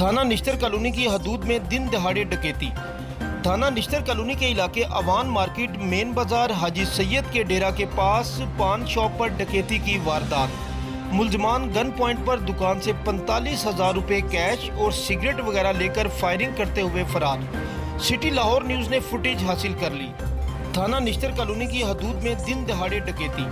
थाना निश्तर कॉलोनी की हदूद में दिन दहाड़े डकैती। थाना निश्तर कॉलोनी के इलाके अवान मार्केट मेन बाजार हाजी सैयद के डेरा के पास पान शॉप पर डकैती की वारदात। मुलजमान गन पॉइंट पर दुकान से 45,000 रुपये कैश और सिगरेट वगैरह लेकर फायरिंग करते हुए फरार। सिटी लाहौर न्यूज़ ने फुटेज हासिल कर ली। थाना निश्तर कॉलोनी की हदूद में दिन दहाड़े डकैती।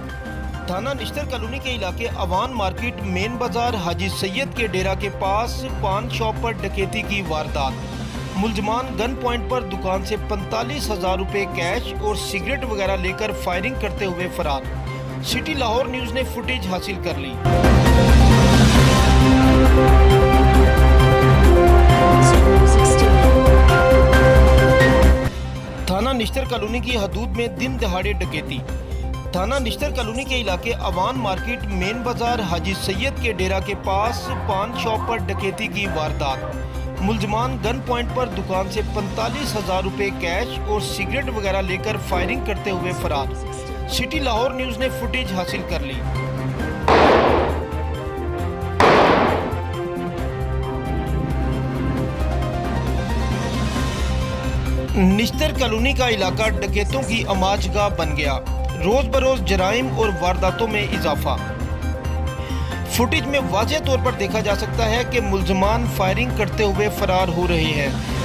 थाना निश्तर कॉलोनी के इलाके अवान मार्केट मेन बाजार हाजी सैयद के डेरा के पास पान शॉप पर डकैती की वारदात। मुलजमान गन पॉइंट पर दुकान से 45,000 रुपये कैश और सिगरेट वगैरह लेकर फायरिंग करते हुए फरार। सिटी लाहौर न्यूज़ ने फुटेज हासिल कर ली। थाना निश्तर कॉलोनी की हदूद में दिन दहाड़े डकैती। थाना निश्तर कॉलोनी के इलाके अवान मार्केट मेन बाजार हाजी सैयद के डेरा के पास पान शॉप पर डकैती की वारदात। मुलजमान गन पॉइंट पर दुकान से 45,000 रुपये कैश और सिगरेट वगैरह लेकर फायरिंग करते हुए फरार। सिटी लाहौर न्यूज़ ने फुटेज हासिल कर ली। निश्तर कॉलोनी का इलाका डकैतों की आमाजगाह बन गया। रोज बरोज जराइम और वारदातों में इजाफा। फुटेज में वाज़ेह तौर पर देखा जा सकता है कि मुलजमान फायरिंग करते हुए फरार हो रहे हैं।